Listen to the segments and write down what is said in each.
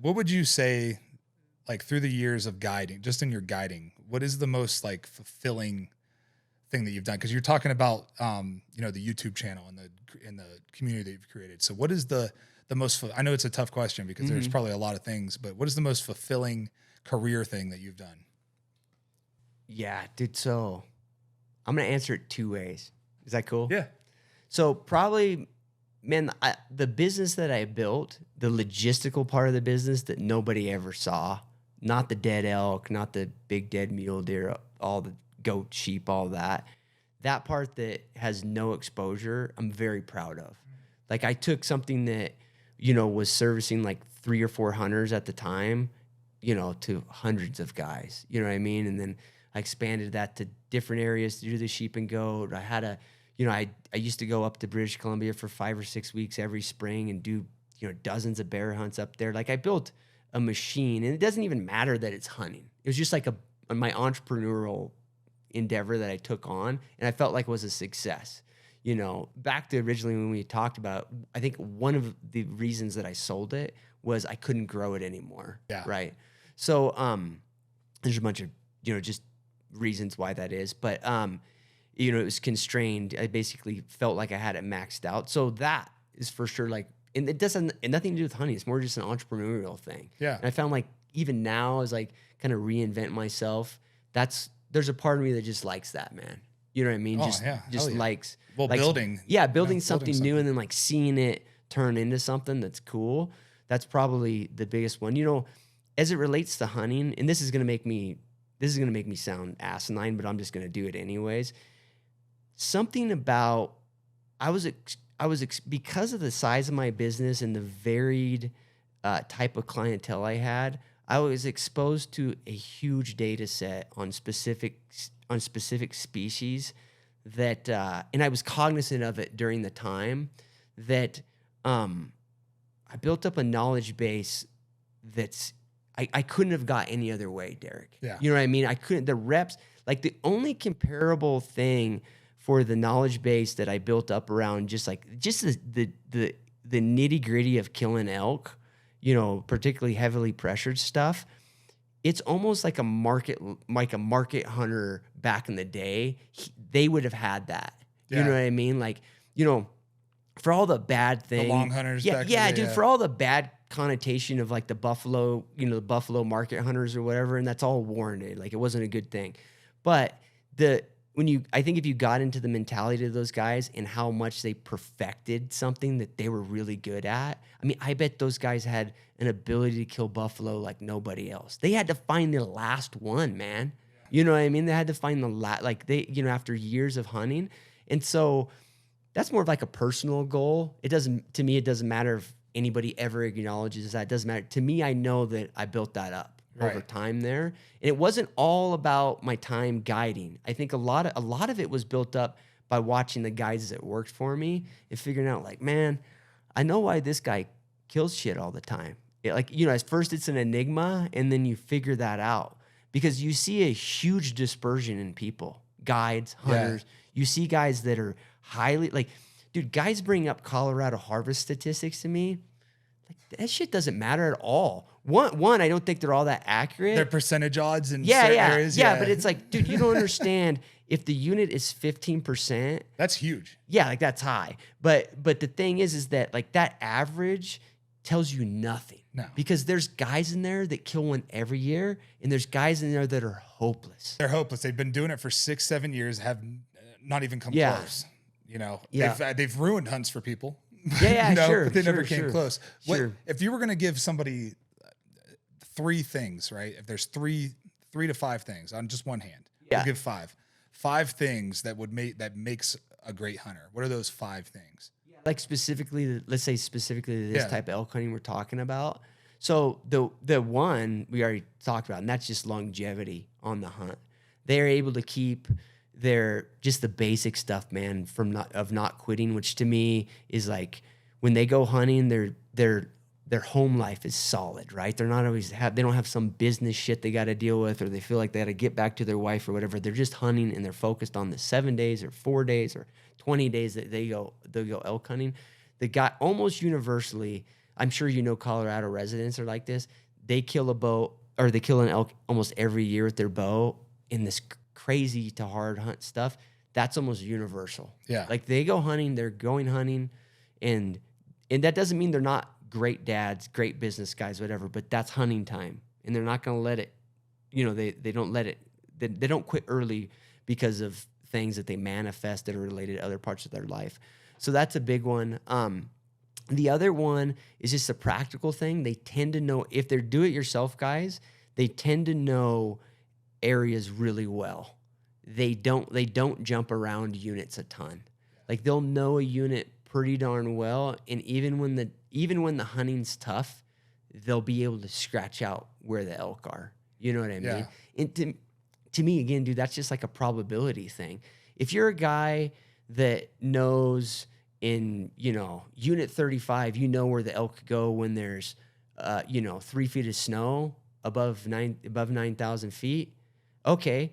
what would you say, like through the years of guiding, just in your guiding, what is the most like fulfilling thing that you've done? Because you're talking about, the YouTube channel and the community that you've created. So what is the most, I know it's a tough question because there's probably a lot of things, but what is the most fulfilling career thing that you've done? Yeah, dude. So I'm going to answer it two ways. Is that cool? Yeah. So probably, man, the business that I built, the logistical part of the business that nobody ever saw, not the dead elk, not the big dead mule deer, all the goat, sheep, all that part that has no exposure, I'm very proud of. Like I took something that, was servicing like 3 or 4 hunters at the time, to hundreds of guys, you know what I mean? And then I expanded that to different areas to do the sheep and goat. I had I used to go up to British Columbia for 5 or 6 weeks every spring and do, dozens of bear hunts up there. Like I built a machine, and it doesn't even matter that it's hunting. It was just like my entrepreneurial endeavor that I took on, and I felt like it was a success. Back to originally when we talked about, I think one of the reasons that I sold it was I couldn't grow it anymore. Yeah. Right. So, there's a bunch of, just reasons why that is, but, it was constrained. I basically felt like I had it maxed out. So that is for sure. Like, and it doesn't, and nothing to do with hunting. It's more just an entrepreneurial thing. Yeah. And I found like, even now as like kind of reinvent myself, there's a part of me that just likes that, man. You know what I mean? Just likes, building. Yeah. Building something new and then like seeing it turn into something that's cool. That's probably the biggest one, as it relates to hunting. And this is going to make me sound asinine, but I'm just going to do it anyways. Something about, because of the size of my business and the varied type of clientele I had, I was exposed to a huge data set on specific species that, and I was cognizant of it during the time that I built up a knowledge base that's, I couldn't have got any other way, Derek. Yeah. You know what I mean? I couldn't, the reps, like the only comparable thing for the knowledge base that I built up around just the nitty gritty of killing elk, particularly heavily pressured stuff. It's almost like a market hunter back in the day. They would have had that. Yeah. You know what I mean? Like, for all the bad things. The long hunters Yeah, back in the yeah, day, dude, yeah. for all the bad connotation of like the buffalo, the buffalo market hunters or whatever, and that's all warranted. Like it wasn't a good thing. But I think if you got into the mentality of those guys and how much they perfected something that they were really good at, I mean, I bet those guys had an ability to kill buffalo like nobody else. They had to find the last one, man. Yeah. You know what I mean? They had to find after years of hunting. And so that's more of like a personal goal. To me, it doesn't matter if anybody ever acknowledges that. It doesn't matter. To me, I know that I built that up over time there. And it wasn't all about my time guiding. I think a lot of it was built up by watching the guys that worked for me and figuring out like, man, I know why this guy kills shit all the time. At first it's an enigma, and then you figure that out because you see a huge dispersion in people, guides, hunters. Yeah. You see guys that are highly dude, guys bring up Colorado harvest statistics to me. Like that shit doesn't matter at all. One, I don't think they're all that accurate. Their percentage odds in certain areas. Yeah, but it's like, dude, you don't understand if the unit is 15%. That's huge. Yeah, like that's high. But the thing is that like that average tells you nothing. No. Because there's guys in there that kill one every year, and there's guys in there that are hopeless. They're hopeless. They've been doing it for 6-7 years, have not even come close. They've ruined hunts for people. Yeah, sure. But they never came close. Sure. If you were going to give somebody 3 things, right? If there's 3 to 5 things on just one hand, we'll give 5 things that makes a great hunter. What are those 5 things? Like let's say specifically this type of elk hunting we're talking about. So the one we already talked about, and that's just longevity on the hunt. They're able to keep just the basic stuff, man, from not quitting, which to me is like when they go hunting, their home life is solid, right? They're not always they don't have some business shit they got to deal with, or they feel like they got to get back to their wife or whatever. They're just hunting, and they're focused on the 7 days or 4 days or 20 days that they'll go elk hunting. The guy almost universally, I'm sure you know Colorado residents are like this. They kill a bow or they kill an elk almost every year with their bow in this crazy to hard hunt stuff. That's almost universal. Yeah. Like they go hunting, they're going hunting, and that doesn't mean they're not great dads, great business guys, whatever, but that's hunting time. And they're not going to let it, they don't let it, they don't quit early because of things that they manifest that are related to other parts of their life. So that's a big one. The other one is just a practical thing. They tend to know, if they're do-it-yourself guys, they tend to know areas really well. They don't jump around units a ton. Like they'll know a unit pretty darn well, and even when the hunting's tough, they'll be able to scratch out where the elk are. You know what I mean? And to me, again, dude, that's just like a probability thing. If you're a guy that knows in, unit 35, you know where the elk go when there's, 3 feet of snow above 9,000 feet. Okay,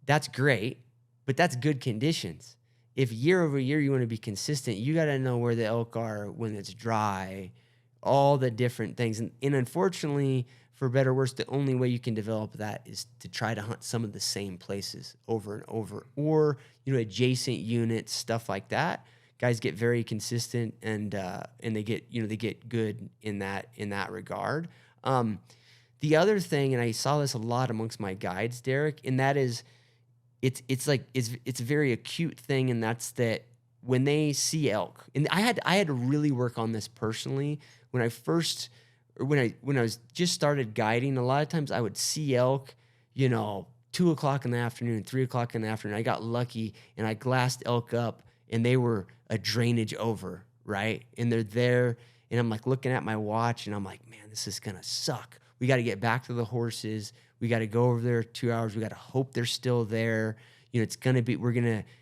that's great, but that's good conditions. If year over year you want to be consistent, you got to know where the elk are when it's dry, all the different things. And unfortunately, for better or worse, the only way you can develop that is to try to hunt some of the same places over and over, or adjacent units, stuff like that. Guys get very consistent, and they get good in that regard. The other thing, and I saw this a lot amongst my guides, Derek, and that is, it's a very acute thing, and that's that when they see elk, and I had to really work on this personally when I was just started guiding. A lot of times I would see elk, 2 o'clock in the afternoon, 3 o'clock in the afternoon. I got lucky and I glassed elk up, and they were a drainage over, right? And they're there, and I'm like looking at my watch, and I'm like, man, this is gonna suck. We got to get back to the horses. We got to go over there 2 hours. We got to hope they're still there. It's gonna be.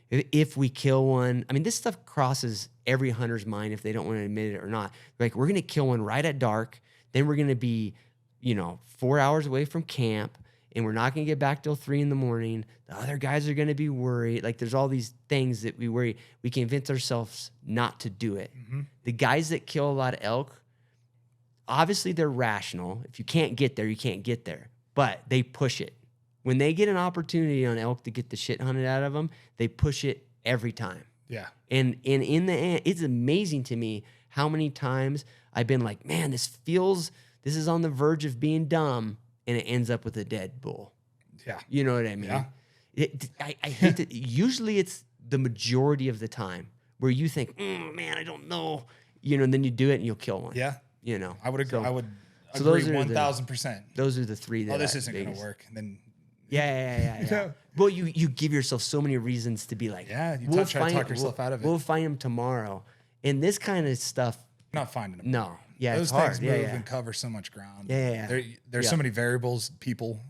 If we kill one. I mean, this stuff crosses every hunter's mind if they don't want to admit it or not. Like, we're gonna kill one right at dark. Then we're gonna be, 4 hours away from camp, and we're not gonna get back till 3 a.m. The other guys are gonna be worried. Like, there's all these things that we worry. We convince ourselves not to do it. Mm-hmm. The guys that kill a lot of elk, obviously they're rational. If you can't get there, you can't get there. But they push it. When they get an opportunity on elk to get the shit hunted out of them, they push it every time. Yeah. And in the end, it's amazing to me how many times I've been like, man, this is on the verge of being dumb, and it ends up with a dead bull. Yeah. You know what I mean? Yeah. I hate that. Usually it's the majority of the time where you think, man, I don't know. And then you do it and you'll kill one. Yeah. I would agree. So, I would agree 1,000%. Those are the three that this isn't going to work. And then Yeah. Well, you give yourself so many reasons to be like, you try to talk yourself out of it. We'll find them tomorrow. And this kind of stuff, not finding them. No. Yeah, those it's hard. things move and cover so much ground. Yeah. There's so many variables, people,